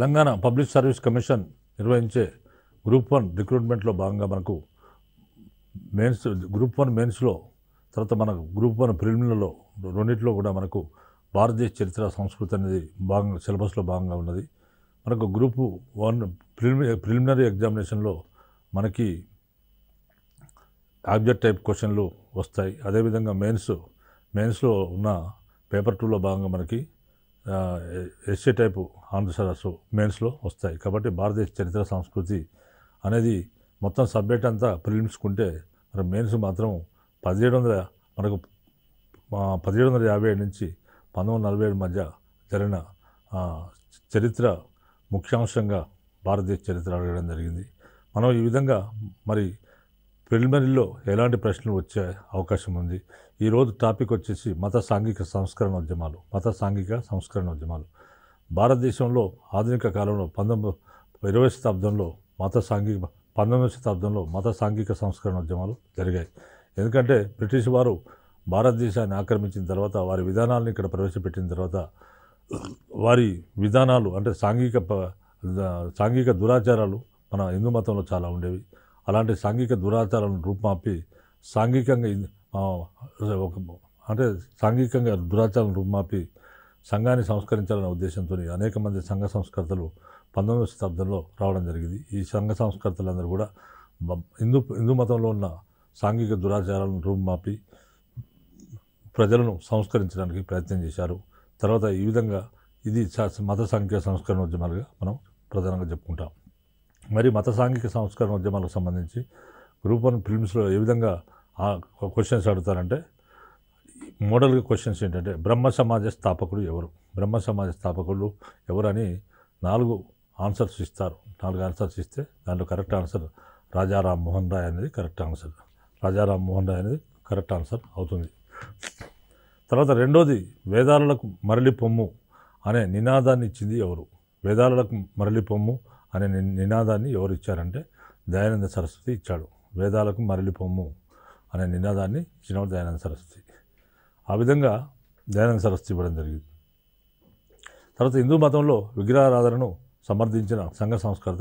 Telangana public service commission నిర్వహించే group 1 రిక్రూట్మెంట్లో భాగంగా మనకు గ్రూప్ 1 మెయిన్స్లో తర్వాత మన గ్రూప్ 1 ప్రిలిమినరీలో రెండింటిలో కూడా మనకు భారతదేశ చరిత్ర సంస్కృతి అనేది భాగంగా సిలబస్లో భాగంగా ఉన్నది. మనకు గ్రూప్ 1 ప్రిలిమినరీ ఎగ్జామినేషన్లో మనకి ఆబ్జెక్ట్ టైప్ క్వశ్చన్లు వస్తాయి. అదేవిధంగా మెయిన్స్లో ఉన్న పేపర్ 2లో భాగంగా మనకి ఎస్ఏ టైపు ఆన్సర్స్ మెయిన్స్లో వస్తాయి. కాబట్టి భారతదేశ చరిత్ర సంస్కృతి అనేది మొత్తం సబ్జెక్ట్ అంతా ప్రిలిమ్స్కుంటే మరి మెయిన్స్ మాత్రం 1757 నుంచి 1947 మధ్య జరిగిన చరిత్ర ముఖ్యాంశంగా భారతదేశ చరిత్ర అడగడం జరిగింది. మనం ఈ విధంగా మరి ప్రిలిమినరీలో ఎలాంటి ప్రశ్నలు వచ్చే అవకాశం ఉంది. ఈరోజు టాపిక్ వచ్చేసి మత సాంఘిక సంస్కరణ ఉద్యమాలు. భారతదేశంలో ఆధునిక కాలంలో 19వ శతాబ్దంలో మత సాంఘిక సంస్కరణ ఉద్యమాలు జరిగాయి. ఎందుకంటే బ్రిటిష్ వారు భారతదేశాన్ని ఆక్రమించిన తర్వాత వారి విధానాలను ఇక్కడ ప్రవేశపెట్టిన తర్వాత వారి విధానాలు అంటే సాంఘిక దురాచారాలు మన హిందూ మతంలో చాలా ఉండేవి. అలాంటి సాంఘిక దురాచారాలను రూపుమాపి సాంఘికంగా దురాచారాలను రూపుమాపి సంఘాన్ని సంస్కరించాలనే ఉద్దేశంతో అనేక మంది సంఘ సంస్కర్తలు 19వ శతాబ్దంలో రావడం జరిగింది. ఈ సంఘ సంస్కర్తలందరూ కూడా హిందూ మతంలో ఉన్న సాంఘిక దురాచారాలను రూపుమాపి ప్రజలను సంస్కరించడానికి ప్రయత్నం చేశారు. తర్వాత ఈ విధంగా ఇది మత సాంఘిక సంస్కరణ ఉద్యమాలుగా మనం ప్రధానంగా చెప్పుకుంటాం. మరి మత సాంఘిక సంస్కరణ ఉద్యమాలకు సంబంధించి గ్రూప్ 1 ప్రిలిమ్స్లో ఏ విధంగా క్వశ్చన్స్ అడుగుతారంటే మోడల్ క్వశ్చన్స్ ఏంటంటే బ్రహ్మ సమాజ స్థాపకుడు ఎవరని 4 ఆన్సర్స్ ఇస్తారు. 4 ఆన్సర్స్ ఇస్తే దాంట్లో కరెక్ట్ ఆన్సర్ రాజా రామ్మోహన్ రాయ్ అనేది కరెక్ట్ ఆన్సర్ అవుతుంది. తర్వాత రెండోది వేదాలకు మరలి పొమ్ము అనే నినాదాన్ని ఇచ్చింది ఎవరు? వేదాలకు మరలి పొమ్ము అనే నినాదాన్ని ఎవరు ఇచ్చారంటే దయానంద సరస్వతి ఇచ్చాడు. వేదాలకు మరలి పొమ్ము అనే నినాదాన్ని ఇచ్చినవాడు దయానంద సరస్వతి. ఆ విధంగా దయానంద సరస్వతి ఇవ్వడం జరిగింది. తర్వాత హిందూ మతంలో విగ్రహారాధనను సమర్థించిన సంఘ సంస్కర్త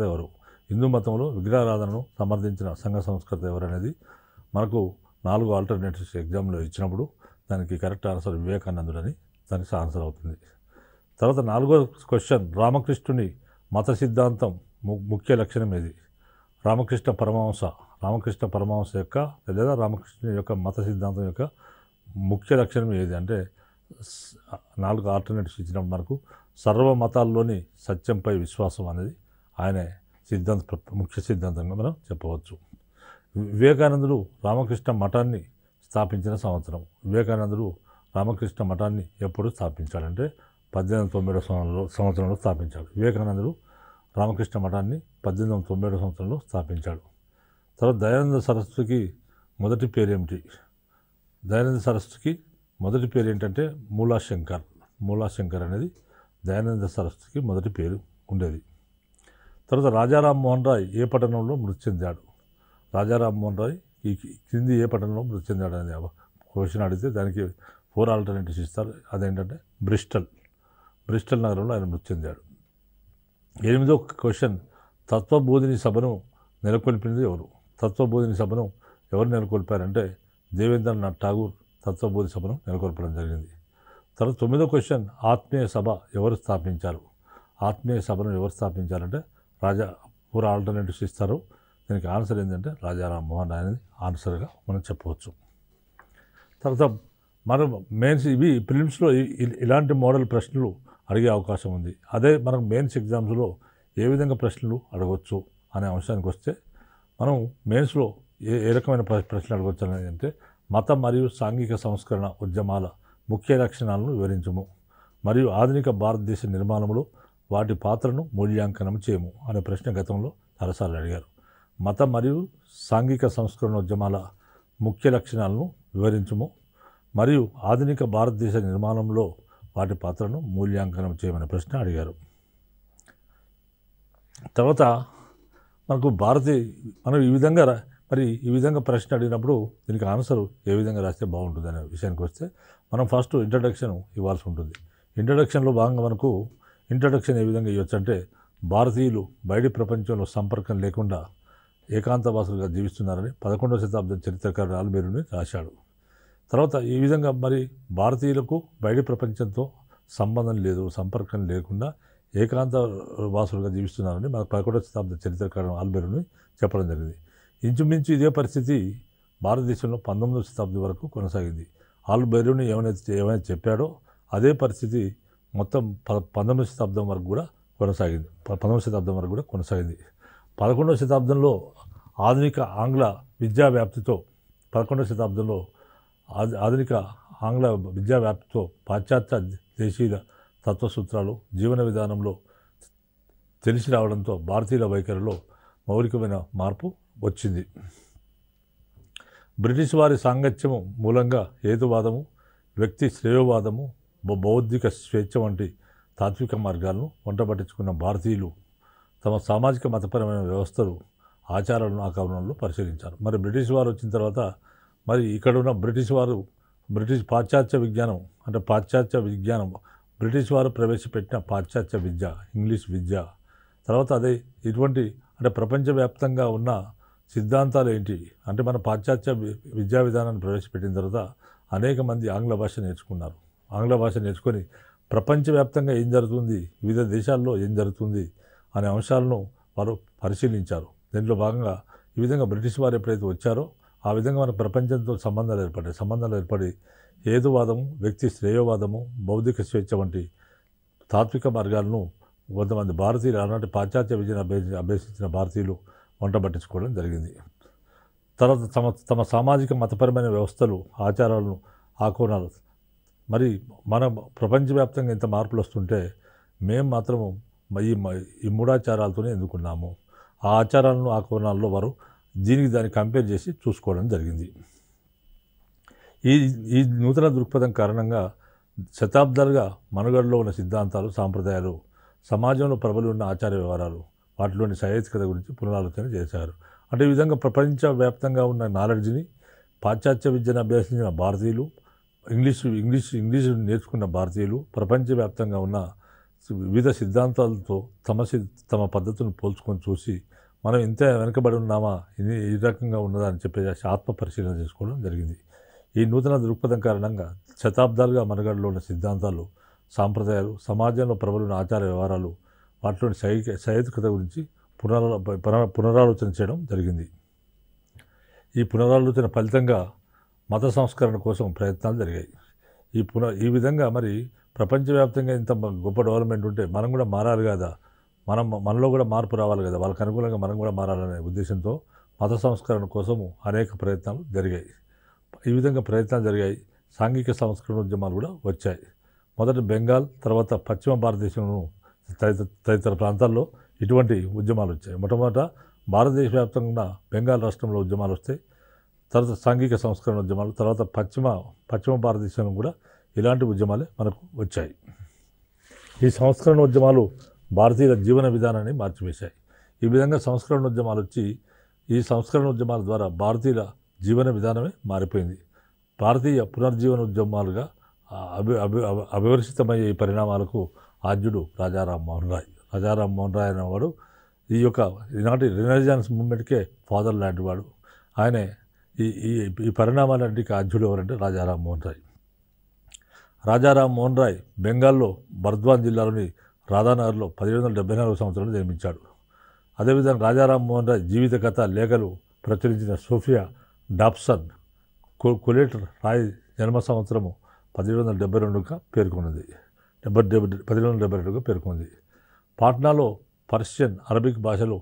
ఎవరు అనేది మనకు 4 ఆల్టర్నేటివ్స్ ఎగ్జామ్లో ఇచ్చినప్పుడు దానికి కరెక్ట్ ఆన్సర్ వివేకానందుడు అని దానికి ఆన్సర్ అవుతుంది. తర్వాత 4వ క్వశ్చన్ రామకృష్ణుని మత సిద్ధాంతం ముఖ్య లక్షణం ఏది? రామకృష్ణ పరమహంస యొక్క లేదా రామకృష్ణుని యొక్క మత సిద్ధాంతం యొక్క ముఖ్య లక్షణం ఏది అంటే 4 ఆల్టర్నేటివ్స్ ఇచ్చినప్పుడు మనకు సర్వ మతాల్లోని సత్యంపై విశ్వాసం అనేది ఆయన ముఖ్య సిద్ధాంతంగా మనం చెప్పవచ్చు. వివేకానందుడు రామకృష్ణ మఠాన్ని స్థాపించిన సంవత్సరం. రామకృష్ణ మఠాన్ని ఎప్పుడు స్థాపించాడంటే 1897 సంవత్సరంలో స్థాపించాడు. వివేకానందుడు రామకృష్ణ మఠాన్ని 1897 సంవత్సరంలో స్థాపించాడు. తర్వాత దయానంద సరస్వతికి మొదటి పేరు ఏమిటి? దయానంద సరస్వతికి మొదటి పేరు ఏంటంటే మూలాశంకర్ అనేది దయానంద సరస్వతికి మొదటి పేరు ఉండేది. తర్వాత రాజా రామ్మోహన్ రాయ్ ఏ పట్టణంలో మృతి చెందాడు? ఈ క్రింది ఏ పట్టణంలో మృతి చెందాడు అనే క్వశ్చన్ అడిగితే దానికి 4 ఆల్టర్నేటివ్స్ ఇస్తారు. అదేంటంటే బ్రిస్టల్ నగరంలో ఆయన మృతి చెందాడు. 8వ క్వశ్చన్ తత్వబోధిని సభను నెలకొల్పినది ఎవరు? ఎవరు నెలకొల్పారంటే దేవేంద్రనాథ్ ఠాగూర్ తత్వబోధి సభను నెలకొల్పడం జరిగింది. తర్వాత 9వ క్వశ్చన్ ఆత్మీయ సభ ఎవరు స్థాపించారు? అంటే రాజా 4 ఆల్టర్నేటివ్స్ ఇస్తారు. దీనికి ఆన్సర్ ఏంటంటే రాజా రామ్మోహన్ రాయ్ అనేది ఆన్సర్గా మనం చెప్పవచ్చు. తర్వాత మనం మెయిన్స్ ఇవి ప్రిలిమ్స్లో ఇలాంటి మోడల్ ప్రశ్నలు అడిగే అవకాశం ఉంది. అదే మనకు మెయిన్స్ ఎగ్జామ్స్లో ఏ విధంగా ప్రశ్నలు అడగవచ్చు అనే అంశానికి వస్తే మనం మెయిన్స్లో ఏ రకమైన ప్రశ్నలు అడగవచ్చు అనేది అంటే మత మరియు సాంఘిక సంస్కరణ ఉద్యమాల ముఖ్య లక్షణాలను వివరించము మరియు ఆధునిక భారతదేశ నిర్మాణంలో వాటి పాత్రను మూల్యాంకనం చేయము అనే ప్రశ్న గతంలో చాలాసార్లు అడిగారు. మత మరియు సాంఘిక సంస్కరణ ఉద్యమాల ముఖ్య లక్షణాలను వివరించము మరియు ఆధునిక భారతదేశ నిర్మాణంలో వాటి పాత్రను మూల్యాంకనం చేయమనే ప్రశ్న అడిగారు. తర్వాత మనకు మనం ఈ విధంగా ప్రశ్న అడిగినప్పుడు దీనికి ఆన్సర్ ఏ విధంగా రాస్తే బాగుంటుంది అనే విషయానికి వస్తే మనం ఫస్ట్ ఇంట్రడక్షన్ ఇవ్వాల్సి ఉంటుంది. ఇంట్రడక్షన్లో భాగంగా మనకు ఇంట్రడక్షన్ ఏ విధంగా ఇవ్వచ్చు అంటే భారతీయులు బయటి ప్రపంచంలో సంపర్కం లేకుండా ఏకాంతవాసులుగా జీవిస్తున్నారని 11వ శతాబ్దం చరిత్రకారుడు ఆల్బెరూని రాశాడు. తర్వాత ఈ విధంగా మరి భారతీయులకు బయటి ప్రపంచంతో సంబంధం లేదు, సంపర్కం లేకుండా ఏకాంత వాసులుగా జీవిస్తున్నారని మన 11వ శతాబ్ద చరిత్రకారుడు ఆల్బెరూని చెప్పడం జరిగింది. ఇంచుమించు ఇదే పరిస్థితి భారతదేశంలో 19వ శతాబ్దం వరకు కొనసాగింది. ఆల్బెరూని ఏమైనా చెప్పాడో అదే పరిస్థితి మొత్తం 19వ శతాబ్దం వరకు కూడా కొనసాగింది. 19వ శతాబ్దం వరకు కూడా కొనసాగింది. 11వ శతాబ్దంలో ఆధునిక ఆంగ్ల విద్యా వ్యాప్తితో 11వ శతాబ్దంలో ఆధునిక ఆంగ్ల విద్యా వ్యాప్తితో పాశ్చాత్య దేశీయుల తత్వసూత్రాలు జీవన విధానంలో తెలిసి రావడంతో భారతీయుల వైఖరిలో మౌలికమైన మార్పు వచ్చింది. బ్రిటిష్ వారి సాంగత్యము మూలంగా హేతువాదము, వ్యక్తి శ్రేయోవాదము, బౌద్ధిక స్వేచ్ఛ వంటి తాత్విక మార్గాలను వంటపట్టించుకున్న భారతీయులు తమ సామాజిక మతపరమైన వ్యవస్థలు, ఆచారాలను ఆకరణలో పరిశీలించారు. మరి బ్రిటిష్ వారు వచ్చిన తర్వాత మరి ఇక్కడ ఉన్న బ్రిటిష్ పాశ్చాత్య విజ్ఞానం అంటే బ్రిటిష్ వారు ప్రవేశపెట్టిన పాశ్చాత్య విద్య, ఇంగ్లీష్ విద్య, తర్వాత అదే ఇటువంటి అంటే ప్రపంచవ్యాప్తంగా ఉన్న సిద్ధాంతాలు ఏంటి అంటే మన పాశ్చాత్య విద్యా విధానాన్ని ప్రవేశపెట్టిన తర్వాత అనేక మంది ఆంగ్ల భాష నేర్చుకున్నారు. ఆంగ్ల భాష నేర్చుకొని ప్రపంచవ్యాప్తంగా ఏం జరుగుతుంది, వివిధ దేశాల్లో ఏం జరుగుతుంది అనే అంశాలను వారు పరిశీలించారు. దీంట్లో భాగంగా ఈ విధంగా బ్రిటిష్ వారు ఎప్పుడైతే వచ్చారో ఆ విధంగా మన ప్రపంచంతో సంబంధాలు ఏర్పడి హేతువాదము, వ్యక్తి శ్రేయోవాదము, బౌద్ధిక స్వేచ్ఛ వంటి తాత్విక మార్గాలను కొంతమంది భారతీయులు ఆనాటి పాశ్చాత్య విద్యను అభ్యసించిన భారతీయులు వంటబట్టించుకోవడం జరిగింది. తర్వాత తమ సామాజిక మతపరమైన వ్యవస్థలు, ఆచారాలను ఆకోణాలు మరి మన ప్రపంచవ్యాప్తంగా ఇంత మార్పులు వస్తుంటే మేము మాత్రము ఈ మూడాచారాలతోనే ఎందుకున్నాము. ఆ ఆచారాలను ఆకోణాల్లో వారు దాన్ని కంపేర్ చేసి చూసుకోవడం జరిగింది. ఈ నూతన దృక్పథం కారణంగా శతాబ్దాలుగా మనుగడలో ఉన్న సిద్ధాంతాలు, సాంప్రదాయాలు, సమాజంలో ప్రబలి ఉన్న ఆచార వ్యవహారాలు, వాటిలోని సహేతుకత గురించి పునరాలోచన చేశారు. అంటే ఈ విధంగా ప్రపంచవ్యాప్తంగా ఉన్న నాలెడ్జ్ని పాశ్చాత్య విద్యను అభ్యసించిన భారతీయులు, ఇంగ్లీష్ నేర్చుకున్న భారతీయులు ప్రపంచవ్యాప్తంగా ఉన్న వివిధ సిద్ధాంతాలతో తమ పద్ధతులను పోల్చుకొని చూసి మనం ఇంత వెనుకబడి ఉన్నామా, ఈ రకంగా ఉన్నదా అని చెప్పేసి ఆత్మ పరిశీలన చేసుకోవడం జరిగింది. ఈ నూతన దృక్పథం కారణంగా శతాబ్దాలుగా మనుగడలో ఉన్న సిద్ధాంతాలు, సాంప్రదాయాలు, సమాజంలో ప్రబలిన ఆచార వ్యవహారాలు, వాటిలోని సహేతుకత గురించి పునరాలోచన చేయడం జరిగింది. ఈ పునరాలోచన ఫలితంగా మత సంస్కరణ కోసం ప్రయత్నాలు జరిగాయి. ఈ విధంగా మరి ప్రపంచవ్యాప్తంగా ఇంత గొప్ప డెవలప్మెంట్ ఉంటే మనం కూడా మారాలి కదా, మనలో కూడా మార్పు రావాలి కదా, వాళ్ళకి అనుకూలంగా మనం కూడా మారాలనే ఉద్దేశంతో మత సంస్కరణ కోసము అనేక ప్రయత్నాలు జరిగాయి. ఈ విధంగా ప్రయత్నాలు జరిగాయి. సాంఘిక సంస్కరణ ఉద్యమాలు కూడా వచ్చాయి. మొదట బెంగాల్, తర్వాత పశ్చిమ భారతదేశంలో తదితర ప్రాంతాల్లో ఇటువంటి ఉద్యమాలు వచ్చాయి. మొట్టమొదట భారతదేశ వ్యాప్తంగా బెంగాల్ రాష్ట్రంలో ఉద్యమాలు వస్తాయి. తర్వాత సాంఘిక సంస్కరణ ఉద్యమాలు, తర్వాత పశ్చిమ భారతదేశంలో కూడా ఇలాంటి ఉద్యమాలే మనకు వచ్చాయి. ఈ సంస్కరణ ఉద్యమాలు భారతీయుల జీవన విధానాన్ని మార్చివేశాయి. ఈ విధంగా సంస్కరణ ఉద్యమాలు వచ్చి ఈ సంస్కరణ ఉద్యమాల ద్వారా భారతీయుల జీవన విధానమే మారిపోయింది. భారతీయ పునర్జీవన ఉద్యమాలుగా అవివర్షితమయ్యే ఈ పరిణామాలకు ఆద్యుడు రాజారాం మోహన్ రాయ్ అనేవాడు ఈనాటి రినైజాన్స్ మూవ్మెంట్కే ఫాదర్ లాంటి వాడు. ఆయనే ఈ పరిణామాలన్నిటికీ ఆద్యుడు ఎవరంటే రాజారాం మోహన్ రాయ్ బెంగాల్లో బర్ద్వాన్ జిల్లాలోని రాధానగర్లో 1774 సంవత్సరంలో జన్మించాడు. అదేవిధంగా రాజారాం మోహన్ రాయ్ జీవిత కథ, లేఖలు ప్రచురించిన సోఫియా డాబ్సన్ కొలెటర్ రాయ్ జన్మ సంవత్సరము 1772గా పేర్కొన్నది. 1772గా పేర్కొంది. పాట్నాలో పర్షియన్, అరబిక్ భాషలో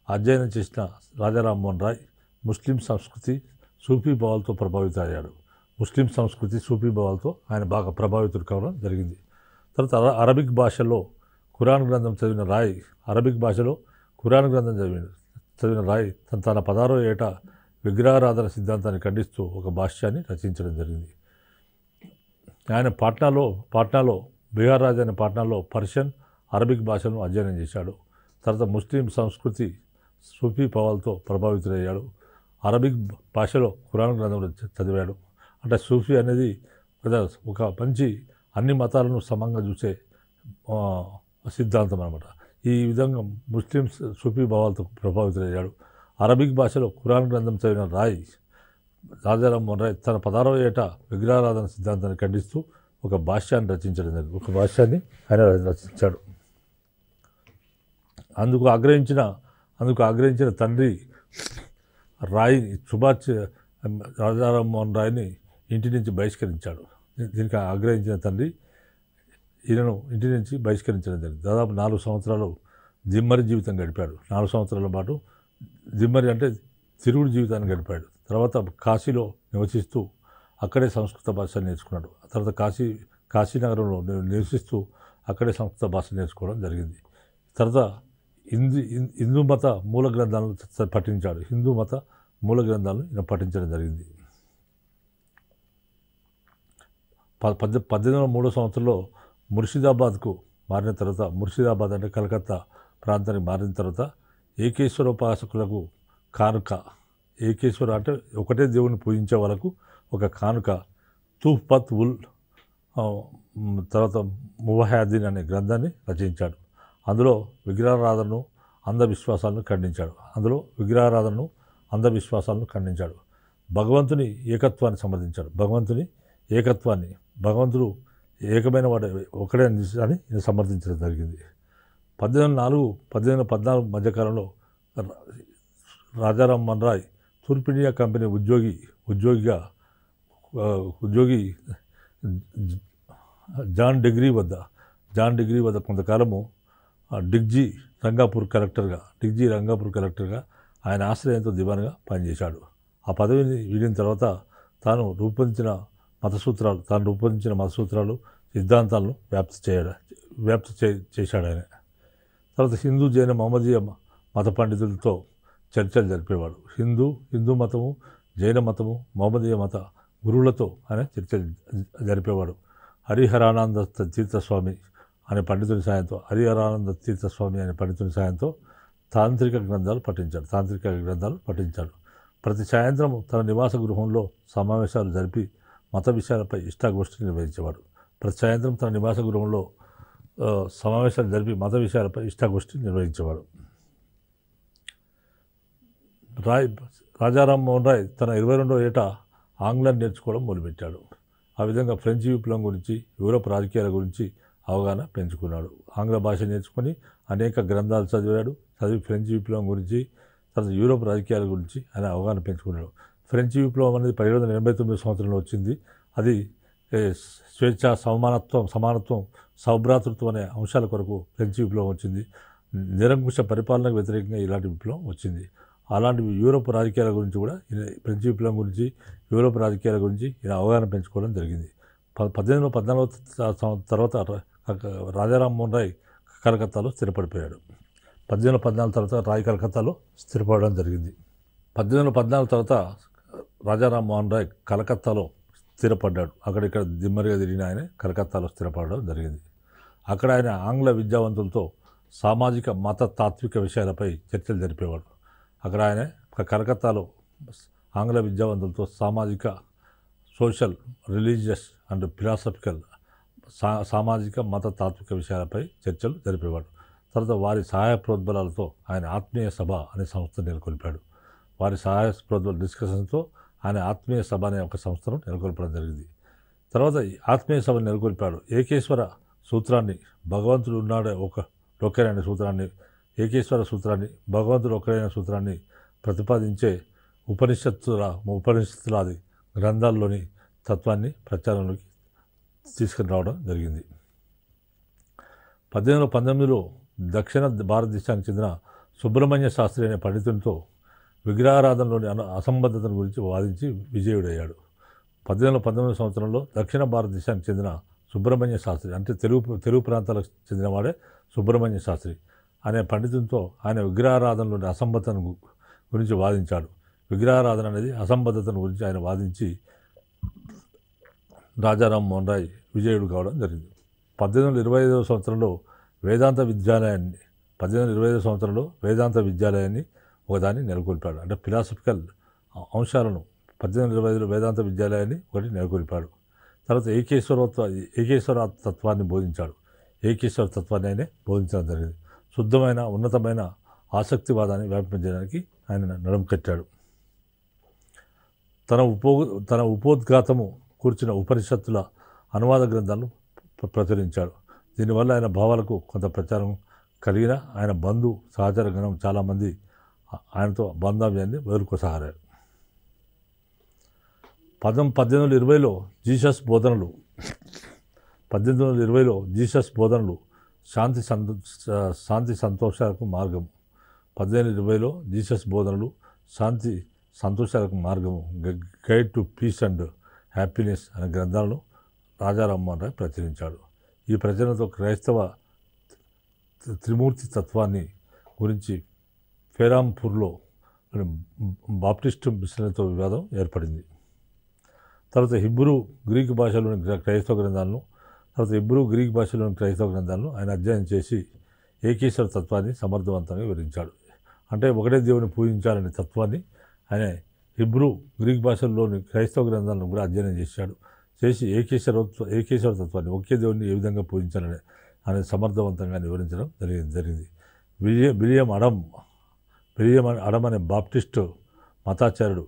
అధ్యయనం చేసిన రాజారాం మోహన్ రాయ్ ముస్లిం సంస్కృతి, సూఫీ భావాలతో ప్రభావితమయ్యాడు. ఆయన బాగా ప్రభావితుడు కావడం జరిగింది. తర్వాత అరబిక్ భాషలో ఖురాన్ గ్రంథం చదివిన రాయ్ తన 16వ ఏట విగ్రహారాధన సిద్ధాంతాన్ని ఖండిస్తూ ఒక భాష్యాన్ని రచించడం జరిగింది. ఆయన పాట్నాలో బీహార్ రాజధాని పాట్నాలో పర్షియన్, అరబిక్ భాషలను అధ్యయనం చేశాడు. తర్వాత ముస్లిం సంస్కృతి, సూఫీ భావాలతో ప్రభావితుడయ్యాడు. అరబిక్ భాషలో ఖురాన్ గ్రంథం చదివాడు. అంటే సూఫీ అనేది ఒక మంచి అన్ని మతాలను సమంగా చూసే సిద్ధాంతం అన్నమాట. ఈ విధంగా ముస్లిమ్స్ సూఫీ భావాలతో ప్రభావితులయ్యాడు. అరబిక్ భాషలో ఖురాన్ గ్రంథం చదివిన రాజారాం మోహన్ రాయ్ తన 16వ ఏట విగ్రహారాధన సిద్ధాంతాన్ని ఖండిస్తూ ఒక భాష్యాన్ని రచించడం జరిగింది. ఒక భాష్యాన్ని ఆయన రచించాడు. అందుకు ఆగ్రహించిన తండ్రి రాజారాం మోహన్ రాయ్ని ఇంటి నుంచి బహిష్కరించాడు. దీనికి ఆగ్రహించిన తండ్రి ఈయనను ఇంటి నుంచి బహిష్కరించడం జరిగింది. దాదాపు 4 సంవత్సరాలు దిమ్మరి జీవితం గడిపాడు. 4 సంవత్సరాల పాటు దిమ్మరి అంటే తిరుగుడు జీవితాన్ని గడిపాడు. తర్వాత కాశీలో నివసిస్తూ అక్కడే సంస్కృత భాష నేర్చుకున్నాడు. తర్వాత కాశీనగరంలో నివసిస్తూ అక్కడే సంస్కృత భాష నేర్చుకోవడం జరిగింది. తర్వాత హిందూ మత మూల గ్రంథాలను పఠించాడు. హిందూ మత మూల గ్రంథాలను ఈయన పఠించడం జరిగింది. 1803 సంవత్సరంలో ముర్షిదాబాద్కు మారిన తర్వాత, ముర్షిదాబాద్ అంటే కలకత్తా ప్రాంతానికి మారిన తర్వాత ఏకేశ్వరోపాసకులకు కానుక, ఏకేశ్వర అంటే ఒకటే దేవుని పూజించే వాళ్ళకు ఒక కానుక తూహ్ఫత్ ఉల్ తర్వాత మువహాద్దీన్ అనే గ్రంథాన్ని రచించాడు. అందులో విగ్రహారాధనను అంధవిశ్వాసాలను ఖండించాడు. భగవంతుని ఏకత్వాన్ని సమర్థించాడు. భగవంతుడు ఏకమైన వాడు ఒకడే అని సమర్థించడం జరిగింది. 1814 మధ్యకాలంలో రాజారాం మోహన్ రాయ్ తూర్పు ఇండియా కంపెనీ ఉద్యోగి జాన్ డిగ్రీ వద్ద కొంతకాలము డిగ్జీ రంగాపూర్ కలెక్టర్గా ఆయన ఆశ్రయంతో దివాన్గా పనిచేశాడు. ఆ పదవిని వీడిన తర్వాత తాను రూపొందించిన మతసూత్రాలు సిద్ధాంతాలను వ్యాప్తి చేశాడు ఆయన. తర్వాత హిందూ జైన మహమ్మదీయ మత పండితులతో చర్చలు జరిపేవాడు. హిందూ మతము, జైన మతము, మహమ్మదీయ మత గురువులతో ఆయన చర్చలు జరిపేవాడు. హరిహరానంద తీర్థస్వామి అనే పండితుని సాయంతో తాంత్రిక గ్రంథాలు పఠించాడు. ప్రతి సాయంత్రం తన నివాస గృహంలో సమావేశాలు జరిపి మత విషయాలపై ఇష్టాగోష్ఠి నిర్వహించేవాడు. రాజారాం మోహన్ రాయ్ తన 22వ ఏట ఆంగ్లం నేర్చుకోవడం మొదలుపెట్టాడు. ఆ విధంగా ఫ్రెంచ్ విప్లవం గురించి, యూరోప్ రాజకీయాల గురించి అవగాహన పెంచుకున్నాడు. ఆంగ్ల భాష నేర్చుకొని అనేక గ్రంథాలు చదివి ఫ్రెంచ్ విప్లవం గురించి, తర్వాత యూరోప్ రాజకీయాల గురించి ఆయన అవగాహన పెంచుకున్నాడు. ఫ్రెంచ్ విప్లవం అనేది 1789 సంవత్సరంలో వచ్చింది. అది స్వేచ్ఛ, సమానత్వం, సౌభ్రాతృత్వం అనే అంశాల కొరకు ఫ్రెంచ్ విప్లవం వచ్చింది. నిరంకుశ పరిపాలనకు వ్యతిరేకంగా ఇలాంటి విప్లవం వచ్చింది. అలాంటివి యూరోప్ రాజకీయాల గురించి కూడా ఫ్రెంచ్ విప్లవం గురించి, యూరోప్ రాజకీయాల గురించి ఈయన అవగాహన పెంచుకోవడం జరిగింది. 1814 తర్వాత రాజారాం మోహన్ రాయ్ కలకత్తాలో స్థిరపడిపోయాడు. 1814 తర్వాత రాయ్ కలకత్తాలో స్థిరపడడం జరిగింది. 1814 తర్వాత రాజారాం మోహన్ రాయ్ కలకత్తాలో స్థిరపడ్డాడు. అక్కడిక్కడ దిమ్మరిగా తిరిగిన ఆయన కలకత్తాలో స్థిరపడడం జరిగింది. అక్కడ ఆయన ఆంగ్ల విద్యావంతులతో సామాజిక, మత, తాత్విక విషయాలపై చర్చలు జరిపేవాడు. అక్కడ ఆయన కలకత్తాలో ఆంగ్ల విద్యావంతులతో సామాజిక, సోషల్, రిలీజియస్ అండ్ ఫిలాసఫికల్ సామాజిక, మత, తాత్విక విషయాలపై చర్చలు జరిపేవాడు. తర్వాత వారి సహాయ ప్రోద్బలాలతో ఆయన ఆత్మీయ సభ అనే సంస్థ నెలకొల్పాడు. వారి సహాయ ప్రోద్బల డిస్కషన్స్తో ఆయన ఆత్మీయ సభ అనే ఒక సంస్థను నెలకొల్పడం జరిగింది. తర్వాత ఆత్మీయ సభను నెలకొల్పాడు. ఏకేశ్వర సూత్రాన్ని, భగవంతుడు ఉన్నాడే ఒక్కరైన సూత్రాన్ని, ఏకేశ్వర సూత్రాన్ని, భగవంతుడు ఒక్కరైన సూత్రాన్ని ప్రతిపాదించే ఉపనిషత్తులాది గ్రంథాల్లోని తత్వాన్ని ప్రచారంలోకి తీసుకుని రావడం జరిగింది. 1819లో దక్షిణ భారతదేశానికి చెందిన సుబ్రహ్మణ్య శాస్త్రి అనే పండితునితో విగ్రహారాధనలోని అసంబద్ధతను గురించి వాదించి విజయుడయ్యాడు. 1819 సంవత్సరంలో దక్షిణ భారతదేశానికి చెందిన సుబ్రహ్మణ్య శాస్త్రి అంటే తెలుగు ప్రాంతాలకు చెందినవాడే సుబ్రహ్మణ్య శాస్త్రి అనే పండితునితో ఆయన విగ్రహారాధనలోని అసంబద్ధతను గురించి వాదించాడు. విగ్రహారాధన అనేది అసంబద్ధతను గురించి ఆయన వాదించి రాజారాం మోహన్ రాయ్ విజయుడు కావడం జరిగింది. 1825 సంవత్సరంలో వేదాంత విద్యాలయాన్ని ఒకదాన్ని నెలకొల్పాడు. అంటే ఫిలాసఫికల్ అంశాలను 1825లో వేదాంత విద్యాలయాన్ని ఒకటి నెలకొల్పాడు. తర్వాత ఏకేశ్వర తత్వాన్ని బోధించాడు. ఏకేశ్వర తత్వాన్ని ఆయనే బోధించడం జరిగింది. శుద్ధమైన ఉన్నతమైన ఆసక్తివాదాన్ని వ్యాపించడానికి ఆయన నడుం కట్టాడు. తన ఉపోద్ఘాతము కూర్చిన ఉపనిషత్తుల అనువాద గ్రంథాలను ప్రచురించాడు. దీనివల్ల ఆయన భావాలకు కొంత ప్రచారం కలిగిన ఆయన బంధు సహచర గణం చాలామంది ఆయనతో బాంధవ్యాన్ని వదులుకోసాగారు. 1820లో జీసస్ బోధనలు శాంతి సంతోషాలకు మార్గం. 1820లో జీసస్ బోధనలు శాంతి సంతోషాలకు మార్గము, guide to peace and happiness అనే గ్రంథాలను రాజా రామ్మోహన్ రాయ్ ప్రచురించాడు. ఈ ప్రచురణతో క్రైస్తవ త్రిమూర్తి తత్వాన్ని గురించి ఫెరాంపూర్లో బాప్టిస్టు మిషనరీతో వివాదం ఏర్పడింది. తర్వాత హిబ్రూ గ్రీకు భాషలోని క్రైస్తవ గ్రంథాలను ఆయన అధ్యయనం చేసి ఏకేశ్వర తత్వాన్ని సమర్థవంతంగా వివరించాడు. అంటే ఒకటే దేవుని పూజించాలనే తత్వాన్ని ఆయన గ్రీక్ భాషల్లోని క్రైస్తవ గ్రంథాలను కూడా అధ్యయనం చేసి ఏకేశ్వర తత్వాన్ని, ఒకే దేవుని ఏ విధంగా పూజించాలని అనేది సమర్థవంతంగా వివరించడం జరిగింది. విలియం అడమ్ అనే బాప్టిస్టు మతాచార్యుడు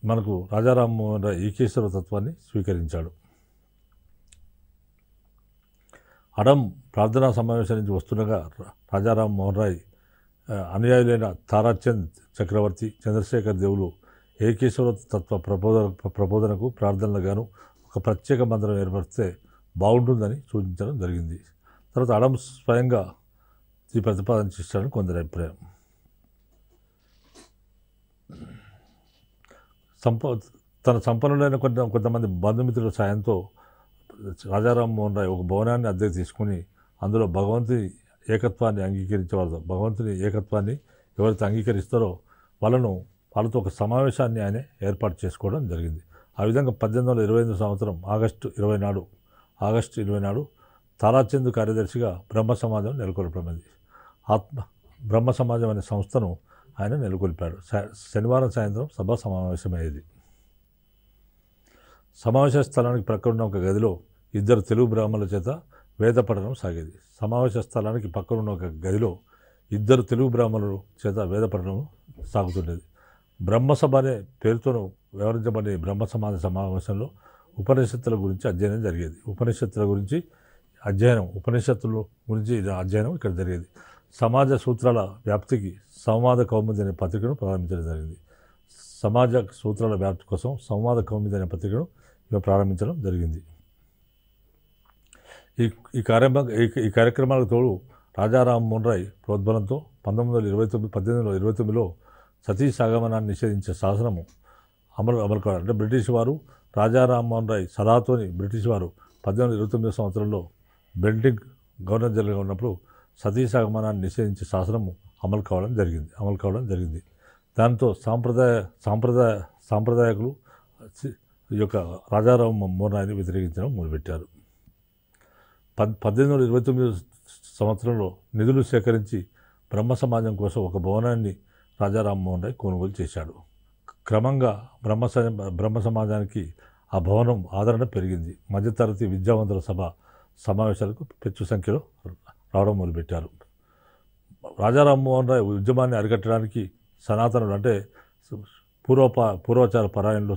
మనకు రాజా రామ్మోహన్ రాయ్ ఏకేశ్వర తత్వాన్ని స్వీకరించాడు. అడమ్ ప్రార్థనా సమావేశం నుంచి వస్తుండగా రాజా రామ్మోహన్ రాయ్ అనుయాయులైన తారాచంద్ చక్రవర్తి, చంద్రశేఖర్ దేవులు ఏకేశ్వర తత్వ ప్రబోధనకు ప్రార్థనలుగాను ఒక ప్రత్యేక మందిరం ఏర్పడితే బాగుంటుందని సూచించడం జరిగింది. తర్వాత అడమ్ స్వయంగా ఈ ప్రతిపాదన చేశాడని కొందరి అభిప్రాయం. తన సంపన్నులైన కొంతమంది బంధుమిత్రుల సాయంతో రాజా రామ్మోహన్ రాయ్ ఒక భవనాన్ని అద్దెకు తీసుకుని అందులో భగవంతుని ఏకత్వాన్ని ఎవరైతే అంగీకరిస్తారో వాళ్ళతో ఒక సమావేశాన్ని ఆయన ఏర్పాటు చేసుకోవడం జరిగింది. ఆ విధంగా 1825 సంవత్సరం ఆగస్టు 20 తారాచంద్ కార్యదర్శిగా బ్రహ్మ సమాజం నెలకొల్పబడింది. బ్రహ్మ సమాజం అనే సంస్థను ఆయన నెలకొల్పాడు. శనివారం సాయంత్రం సభ సమావేశమయ్యేది. సమావేశ స్థలానికి ప్రక్కనున్న ఒక గదిలో 2 తెలుగు బ్రాహ్మణుల చేత వేద పఠనం సాగేది. సమావేశ స్థలానికి పక్కనున్న ఒక గదిలో 2 తెలుగు బ్రాహ్మణుల చేత వేద పఠనం సాగుతుండేది. బ్రహ్మసభ అనే పేరుతోనూ వ్యవహరించబడే బ్రహ్మ సమాజ సమావేశంలో ఉపనిషత్తుల గురించి అధ్యయనం జరిగేది. ఉపనిషత్తుల గురించి అధ్యయనం ఇక్కడ జరిగేది. సమాజ సూత్రాల వ్యాప్తికి సంవాద కౌముది అనే పత్రికను ప్రారంభించడం జరిగింది. సమాజ సూత్రాల వ్యాప్తి కోసం సంవాద కౌముది అనే పత్రికను ప్రారంభించడం జరిగింది. ఈ కార్యక్రమాలకు తోడు రాజా రామ్మోహన్ రాయ్ ప్రోద్బలంతో 1829లో సతీ సగమనాన్ని నిషేధించే శాసనము అమలు కావాలి. అంటే బ్రిటిష్ వారు రాజా రామ్మోహన్ రాయ్ సలహాతోని బ్రిటిష్ వారు 1829 సంవత్సరంలో బెంటింగ్ గవర్నర్ జనరల్గా ఉన్నప్పుడు సతీ సగమనాన్ని నిషేధించే శాసనము అమలు కావడం జరిగింది. దాంతో సాంప్రదాయకులు ఈ యొక్క రాజా రామ్మోహన్ రాయ్ని వ్యతిరేకించడం మొదలుపెట్టారు. 1829 సంవత్సరంలో నిధులు సేకరించి బ్రహ్మ సమాజం కోసం ఒక భవనాన్ని రాజా రామ్మోహన్ రాయ్ కొనుగోలు చేశాడు. క్రమంగా బ్రహ్మ సమాజానికి ఆ భవనం ఆదరణ పెరిగింది. మధ్యతరగతి విద్యావంతుల సమావేశాలకు పెద్ద సంఖ్యలో రావడం మొదలుపెట్టారు. రాజా రామ్మోహన్ రాయ్ ఉద్యమాన్ని అరికట్టడానికి సనాతనులు అంటే పూర్వాచార పరాయణులు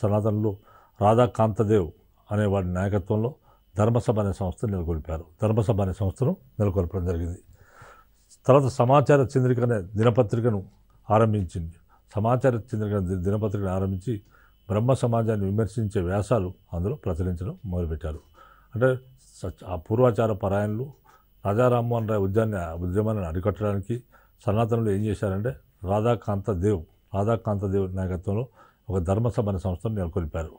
సనాతనులు రాధాకాంతదేవ్ అనే వాడి నాయకత్వంలో ధర్మసభ అనే సంస్థను నెలకొల్పడం జరిగింది. తర్వాత సమాచార చంద్రిక అనే దినపత్రికను ఆరంభించి బ్రహ్మ సమాజాన్ని విమర్శించే వ్యాసాలు అందులో ప్రచురించడం మొదలుపెట్టారు. అంటే ఆ పూర్వాచార పరాయణులు రాజా రామ్మోహన్ రాయ్ ఉద్యమాన్ని అరికట్టడానికి సనాతనులు ఏం చేశారంటే రాధాకాంతదేవ్ నాయకత్వంలో ఒక ధర్మసభ అనే సంస్థను నెలకొల్పారు.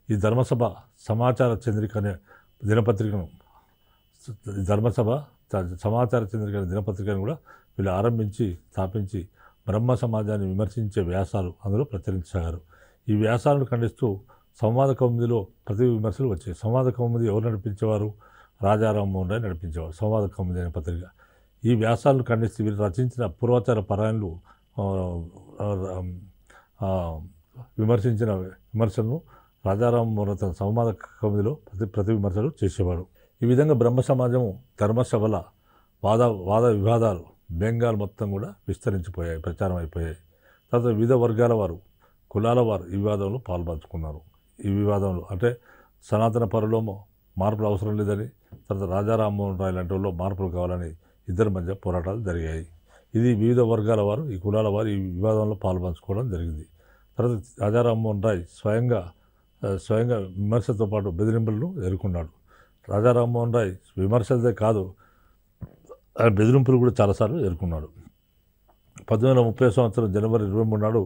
ఈ ధర్మసభ సమాచార చంద్రిక అనే దినపత్రికను కూడా వీళ్ళు స్థాపించి బ్రహ్మ సమాజాన్ని విమర్శించే వ్యాసాలు అందులో ప్రచురించసాగారు. ఈ వ్యాసాలను ఖండిస్తూ సంవాద కౌముదిలో ప్రతి విమర్శలు వచ్చాయి. సంవాద కౌముది ఎవరు నడిపించేవారు? రాజా రామ్మోహన్ రాయ్ నడిపించేవారు సంవాద కౌముది అనే పత్రిక. ఈ వ్యాసాలను ఖండిస్తూ వీళ్ళు రచించిన పూర్వాచార పరాయణులు విమర్శించిన విమర్శలను రాజా రామ్మోహన్ రాయ్ తన సంవాద కౌముదిలో ప్రతి విమర్శలు చేసేవాడు. ఈ విధంగా బ్రహ్మ సమాజము ధర్మసభల వాద వివాదాలు బెంగాల్ మొత్తం కూడా విస్తరించిపోయాయి, ప్రచారం అయిపోయాయి. తర్వాత వివిధ వర్గాల వారు, కులాల వారు ఈ వివాదంలో పాల్పంచుకున్నారు. ఈ వివాదంలో అంటే సనాతన పరులోమో మార్పులు అవసరం లేదని, తర్వాత రాజా రామ్మోహన్ రాయ్ లాంటి వాళ్ళు మార్పులు కావాలని ఇద్దరి మధ్య పోరాటాలు జరిగాయి. ఇది వివిధ వర్గాల వారు, ఈ కులాల వారు ఈ వివాదంలో పాల్పంచుకోవడం జరిగింది. తర్వాత రాజా రామ్మోహన్ రాయ్ స్వయంగా విమర్శతో పాటు బెదిరింపులను ఎదుర్కొన్నాడు. రాజా రామ్మోహన్ రాయ్ విమర్శలదే కాదు, బెదిరింపులు కూడా చాలాసార్లు ఎదుర్కొన్నాడు. 1930 సంవత్సరం జనవరి 23 నాడు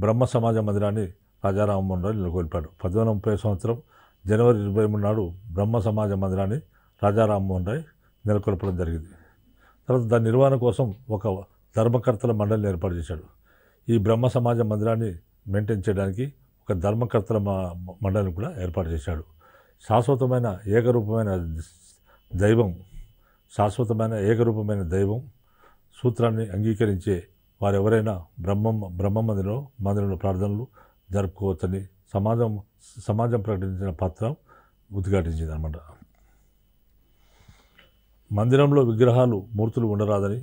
బ్రహ్మ సమాజ మందిరాన్ని రాజా రామ్మోహన్ రాయ్ నెలకొల్పాడు. 1930 సంవత్సరం జనవరి 23 నాడు బ్రహ్మ సమాజ మందిరాన్ని రాజా రామ్మోహన్ రాయ్ నెలకొల్పడం జరిగింది. తర్వాత దాని నిర్వహణ కోసం ఒక ధర్మకర్తల మండలిని ఏర్పాటు చేశాడు. ఈ బ్రహ్మ సమాజ మందిరాన్ని మెయింటైన్ చేయడానికి ఒక ధర్మకర్తల మండలిని కూడా ఏర్పాటు చేశాడు. శాశ్వతమైన ఏకరూపమైన దైవం సూత్రాన్ని అంగీకరించే వారెవరైనా బ్రహ్మ మందిరంలో ప్రార్థనలు జరుపుకోవచ్చని సమాజం ప్రకటించిన పత్రం ఉద్ఘాటించింది అన్నమాట. మందిరంలో విగ్రహాలు, మూర్తులు ఉండరాదని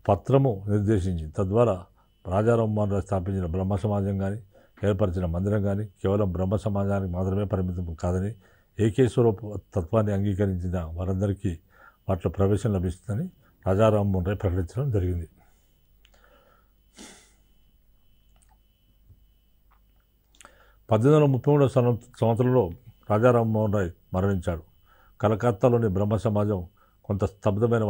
పత్రము నిర్దేశించింది. తద్వారా రాజా రామ్మోహన్ రాయ్ స్థాపించిన బ్రహ్మ సమాజం కానీ, ఏర్పరిచిన మందిరం కానీ కేవలం బ్రహ్మ సమాజానికి మాత్రమే పరిమితం కాదని, ఏకేశ్వర తత్వాన్ని అంగీకరించిన వారందరికీ వాటిలో ప్రవేశం లభిస్తుందని రాజా రామ్మోహన్ రాయ్ ప్రకటించడం జరిగింది. సంవత్సరంలో రాజా రామ్మోహన్ రాయ్ మరణించాడు. కలకత్తాలోని బ్రహ్మ సమాజంలో కొంత స్తబ్దమైన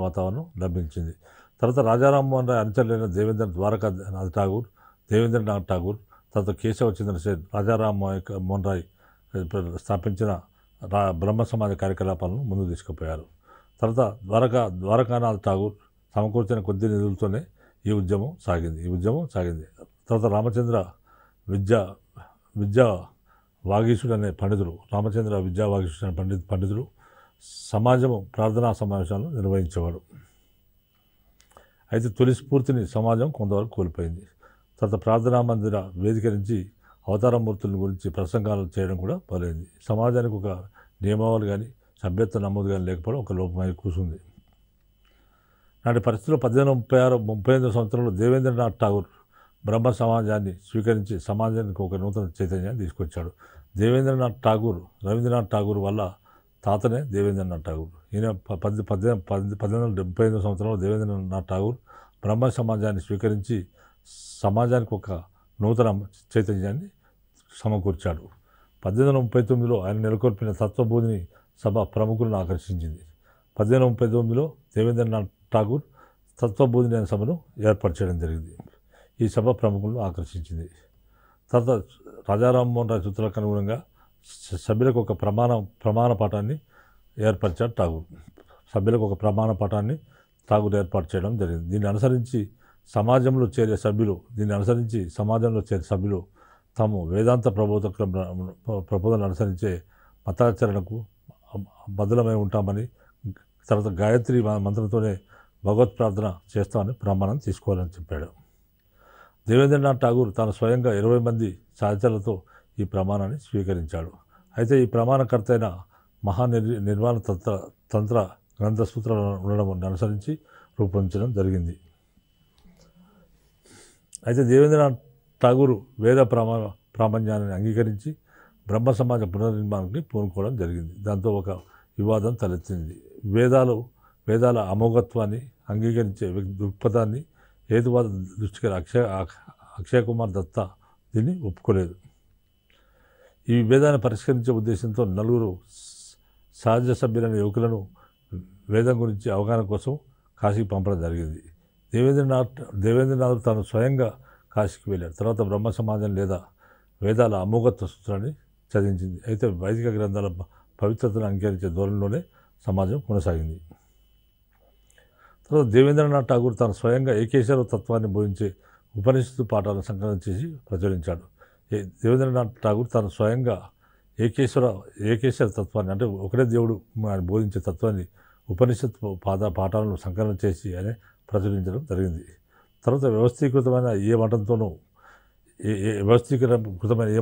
వాతావరణం లభించింది. తర్వాత రాజా రామ్మోహన్ రాయ్ అనుచరులైన దేవేంద్రనాథ్ ఠాగూర్, తర్వాత కేశవచంద్ర సేన్ రాజా రామ్మోహన్ రాయ్ స్థాపించిన బ్రహ్మ సమాజ కార్యకలాపాలను ముందుకు తీసుకుపోయారు. తర్వాత ద్వారకానాథ్ ఠాగూర్ సమకూర్చిన కొద్ది నిధులతోనే ఈ ఉద్యమం సాగింది. తర్వాత రామచంద్ర విద్యా వాగీశుడు అనే పండితుడు సమాజము ప్రార్థనా సమావేశాలను నిర్వహించేవాడు. అయితే తొలి స్ఫూర్తిని సమాజం కొంతవరకు కోల్పోయింది. తర్వాత ప్రార్థనా మందిర వేదిక నుంచి అవతారమూర్తుల గురించి ప్రసంగాలు చేయడం కూడా మొదలైంది. సమాజానికి ఒక నియమావళి కానీ, సభ్యత్వ నమోదు కానీ లేకపోవడం ఒక లోపమై కూర్చుంది. నాటి పరిస్థితుల్లో 1935 సంవత్సరంలో దేవేంద్రనాథ్ ఠాగూర్ బ్రహ్మ సమాజాన్ని స్వీకరించి సమాజానికి ఒక నూతన చైతన్యాన్ని తీసుకొచ్చాడు. రవీంద్రనాథ్ ఠాగూర్ వల్ల తాతనే దేవేంద్రనాథ్ ఠాగూర్. ఈయన 1975 సంవత్సరంలో దేవేంద్రనాథ్ ఠాగూర్ బ్రహ్మ సమాజాన్ని స్వీకరించి సమాజానికి ఒక నూతన చైతన్యాన్ని సమకూర్చాడు. 1839లో ఆయన నెలకొల్పిన తత్వబోధిని సభ ప్రముఖులను ఆకర్షించింది. 1839లో దేవేంద్రనాథ్ ఠాగూర్ తత్వబోధిని అనే సభను ఏర్పాటు చేయడం జరిగింది. ఈ సభ ప్రముఖులను ఆకర్షించింది. తర్వాత రాజా రామ్మోహన్ రాయ్ సూత్రాలకు అనుగుణంగా సభ్యులకు ఒక ప్రమాణ పాఠాన్ని ఏర్పరిచాడు ఠాగూర్. ఏర్పాటు చేయడం జరిగింది. దీన్ని అనుసరించి సమాజంలో చేరే సభ్యులు తాము వేదాంత ప్రబోధనలు అనుసరించే మతాచరణకు బదులమై ఉంటామని, తర్వాత గాయత్రి మంత్రంతోనే భగవత్ ప్రార్థన చేస్తామని ప్రమాణం తీసుకోవాలని చెప్పాడు. దేవేంద్రనాథ్ ఠాగూర్ తాను స్వయంగా 20 మంది సహచరులతో ఈ ప్రమాణాన్ని స్వీకరించాడు. అయితే ఈ ప్రమాణకర్త అయిన నిర్వాణ తంత్ర గ్రంథ సూత్రాలను అనుసరించి రూపొందించడం జరిగింది. అయితే దేవేంద్రనాథ్ ఠాగూర్ వేద ప్రామాణ్యాన్ని అంగీకరించి బ్రహ్మ సమాజ పునర్నిర్మాణానికి పూనుకోవడం జరిగింది. దాంతో ఒక వివాదం తలెత్తింది. వేదాల అమోఘత్వాన్ని అంగీకరించే దృక్పథాన్ని హేతువాద దృష్టికి అక్షయ్ కుమార్ దత్తా దీన్ని ఒప్పుకోలేదు. ఈ విభేదాన్ని పరిష్కరించే ఉద్దేశంతో 4 సహజ సభ్యులైన యువకులను వేదం గురించి అవగాహన కోసం కాశీకి పంపడం జరిగింది. దేవేంద్రనాథ్ తాను స్వయంగా కాశీకి వెళ్ళాడు. తర్వాత బ్రహ్మ సమాజం లేదా వేదాల అమోఘత్వ సూత్రాన్ని చదివించింది. అయితే వైదిక గ్రంథాల పవిత్రతను అంగీకరించే ధోరణిలోనే సమాజం కొనసాగింది. తర్వాత దేవేంద్రనాథ్ ఠాగూర్ తాను స్వయంగా ఏకేశ్వర తత్వాన్ని బోధించే ఉపనిషత్తు పాఠాలను సంకలనం చేసి ప్రచురించాడు. దేవేంద్రనాథ్ ఠాగూర్ తాను స్వయంగా ఏకేశ్వర తత్వాన్ని, అంటే ఒకటే దేవుడు ఆయన బోధించే తత్వాన్ని ఉపనిషత్తు పాఠాలను సంకలనం చేసి ఆయన ప్రచురించడం జరిగింది. తర్వాత వ్యవస్థీకృతమైన ఏ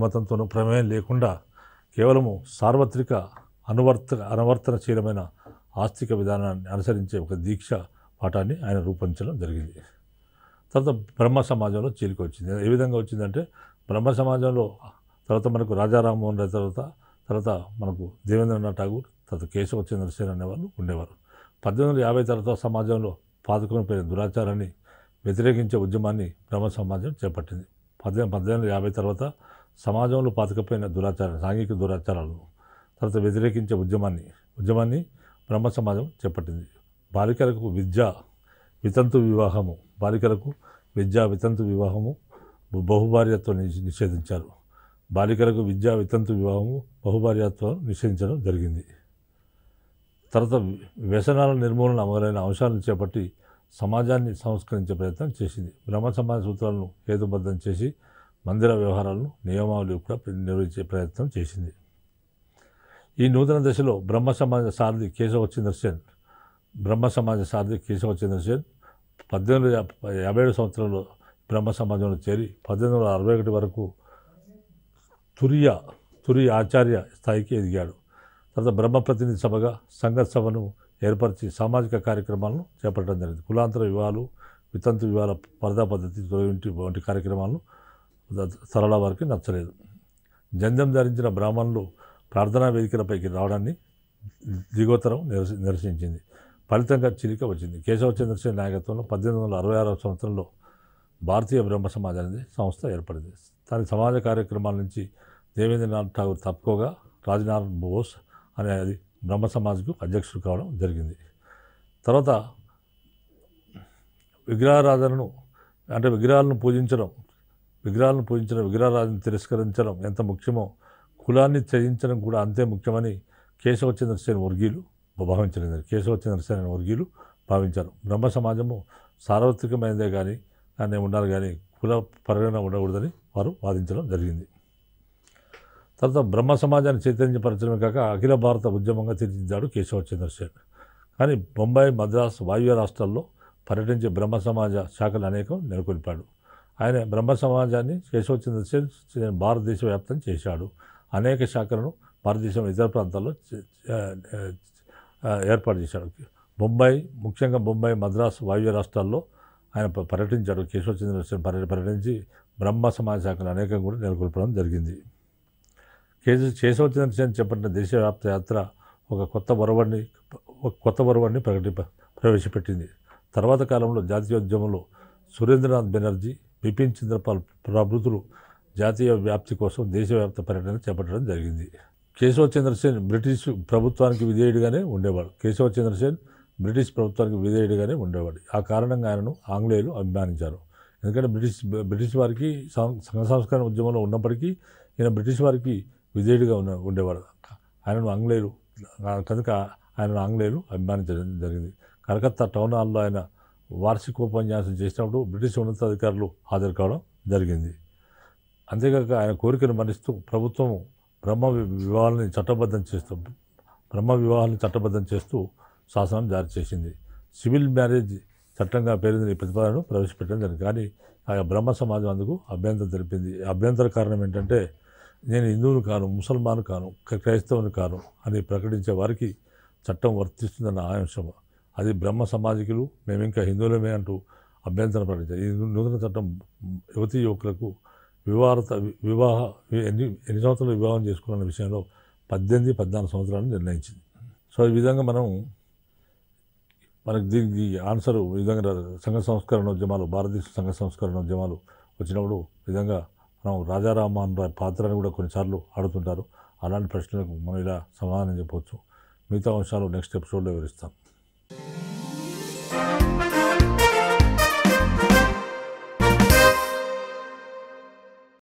మతంతోనూ ప్రమేయం లేకుండా కేవలము సార్వత్రిక అనువర్తనశీలమైన ఆస్తిక విధానాన్ని అనుసరించే ఒక దీక్ష పాఠాన్ని ఆయన రూపొందించడం జరిగింది. తర్వాత బ్రహ్మ సమాజంలో చీలిక వచ్చింది. ఏ విధంగా వచ్చిందంటే బ్రహ్మ సమాజంలో తర్వాత మనకు రాజా రామ్మోహన్ రాయ్ తర్వాత మనకు దేవేంద్రనాథ్ ఠాగూర్, తర్వాత కేశవచంద్ర సేన్ అనేవాళ్ళు ఉండేవారు. 1850 తర్వాత సమాజంలో పాతుకొని పోయిన దురాచారాన్ని వ్యతిరేకించే ఉద్యమాన్ని బ్రహ్మ సమాజం చేపట్టింది. 1850 తర్వాత సమాజంలో పాతుకుపోయిన సాంఘిక దురాచారాలను తర్వాత వ్యతిరేకించే ఉద్యమాన్ని బ్రహ్మ సమాజం చేపట్టింది. బాలికలకు విద్యా వితంతు వివాహము బహుభార్యత్వం నిషేధించారు. బాలికలకు విద్యా వితంతు వివాహము బహుభార్యత్వం నిషేధించడం జరిగింది. తర్వాత వ్యసనాల నిర్మూలన మొదలైన అంశాలను చేపట్టి సమాజాన్ని సంస్కరించే ప్రయత్నం చేసింది. బ్రహ్మ సమాజ సూత్రాలను హేతుబద్ధం చేసి మందిర వ్యవహారాలను నియమావళి కూడా నిర్వహించే ప్రయత్నం చేసింది. ఈ నూతన దశలో బ్రహ్మ సమాజ సారథి కేశవచంద్ర సేన్ 1857 సంవత్సరంలో బ్రహ్మ సమాజంలో చేరి 1861 వరకు తురి ఆచార్య స్థాయికి ఎదిగాడు. తర్వాత బ్రహ్మ ప్రతినిధి సభగా సంఘ సభను ఏర్పరిచి సామాజిక కార్యక్రమాలను చేపట్టడం జరిగింది. కులాంతర వివాహాలు, వితంతు వివాహాల పరదా పద్ధతి వంటి కార్యక్రమాలను సరళ వారికి నచ్చలేదు. జంధ్యం ధరించిన బ్రాహ్మణులు ప్రార్థనా వేదికలపైకి రావడాన్ని దిగోతరం నిరసించింది. ఫలితంగా చిలిక వచ్చింది. కేశవచంద్ర సేన్ నాయకత్వంలో 1866 సంవత్సరంలో భారతీయ బ్రహ్మ సమాజ్ అనేది సంస్థ ఏర్పడింది. దాని సమాజ కార్యక్రమాల నుంచి దేవేంద్రనాథ్ ఠాగూర్ తప్పుకోగా రాజ్నారాయణ్ బోస్ అనేది బ్రహ్మ సమాజ్కు అధ్యక్షుడు కావడం జరిగింది. తర్వాత విగ్రహాలను పూజించడం, విగ్రహారాధన తిరస్కరించడం ఎంత ముఖ్యమో కులాన్ని త్యజించడం కూడా అంతే ముఖ్యమని కేశవచంద్ర సేన్ వర్గీయులు భావించారు. బ్రహ్మ సమాజము సార్వత్రికమైనదే కానీ ఉండాలి కానీ కుల పరిగణన ఉండకూడదని వారు వాదించడం జరిగింది. తర్వాత బ్రహ్మ సమాజాన్ని చైతన్యపరచడమే కాక అఖిల భారత ఉద్యమంగా తీర్చిదిద్దాడు కేశవచంద్ర సేన్. కానీ బొంబాయి, మద్రాసు, వాయువ్య రాష్ట్రాల్లో పర్యటించే బ్రహ్మ సమాజ శాఖలు అనేకం నెలకొల్పాడు. ఆయన బ్రహ్మ సమాజాన్ని కేశవచంద్ర సేన్ భారతదేశ వ్యాప్తం చేశాడు. అనేక శాఖలను భారతదేశం ఇతర ప్రాంతాల్లో ఏర్పాటు చేశాడు. ముఖ్యంగా బొంబాయి, మద్రాసు, వాయువ్య రాష్ట్రాల్లో ఆయన పర్యటించాడు. కేశవచంద్ర సేన్ పర్యటించి బ్రహ్మ సమాజ శాఖలు అనేకం కూడా నెలకొల్పడం జరిగింది. కేశవచంద్ర సేన్ చేపట్టిన దేశవ్యాప్త యాత్ర ఒక కొత్త ఒరవడిని ప్రవేశపెట్టింది. తర్వాత కాలంలో జాతీయోద్యమంలో సురేంద్రనాథ్ బెనర్జీ, బిపిన్ చంద్రపాల్ ప్రభుత్వులు జాతీయ వ్యాప్తి కోసం దేశవ్యాప్త పర్యటన చేపట్టడం జరిగింది. కేశవచంద్ర సేన్ బ్రిటిష్ ప్రభుత్వానికి విధేయుడిగానే ఉండేవాడు. ఆ కారణంగా ఆయనను ఆంగ్లేయులు అభిమానించారు. ఎందుకంటే బ్రిటిష్ వారికి సంఘ సంస్కరణ ఉద్యమంలో ఉన్నప్పటికీ ఈయన బ్రిటిష్ వారికి విధేయుడిగా ఉండేవాడు. ఆయనను ఆంగ్లేయులు అభిమానించడం జరిగింది. కలకత్తా టౌన్ హాల్లో ఆయన వార్షికోపన్యాసం చేసినప్పుడు బ్రిటిష్ ఉన్నతాధికారులు హాజరు కావడం జరిగింది. అంతేకాక ఆయన కోరికను మన్నిస్తూ ప్రభుత్వం బ్రహ్మ వివాహాలను చట్టబద్ధం చేస్తూ శాసనం జారీ చేసింది. సివిల్ మ్యారేజ్ చట్టంగా పేరుంది ఈ ప్రతిపాదనను ప్రవేశపెట్టడం జరిగింది. కానీ ఆ బ్రహ్మ సమాజం అందుకు అభ్యంతరం తెలిపింది. అభ్యంతర కారణం ఏంటంటే నేను హిందువును కాను, ముసల్మాను కాను, క్రైస్తవుని కాను అని ప్రకటించే వారికి చట్టం వర్తిస్తుందన్న అంశం. అది బ్రహ్మ సమాజికులు మేము ఇంకా హిందువులమే అంటూ అభ్యంతరం ప్రకటించారు. ఈ నూతన చట్టం యువతీ యువకులకు ఎన్ని సంవత్సరాలు వివాహం చేసుకున్న విషయంలో 18-14 సంవత్సరాలను నిర్ణయించింది. సో ఈ విధంగా మనకు దీనికి ఆన్సర్ ఈ విధంగా సంఘ సంస్కరణ ఉద్యమాలు, భారతదేశ సంఘ సంస్కరణ ఉద్యమాలు వచ్చినప్పుడు విధంగా మనం రాజా రామ్మోహన్ రాయ్ పాత్రని కూడా కొన్నిసార్లు అడుగుతుంటారు. అలాంటి ప్రశ్నలకు మనం ఇలా సమాధానం చెప్పవచ్చు. మిగతా అంశాలు నెక్స్ట్ ఎపిసోడ్లో వివరిస్తాం.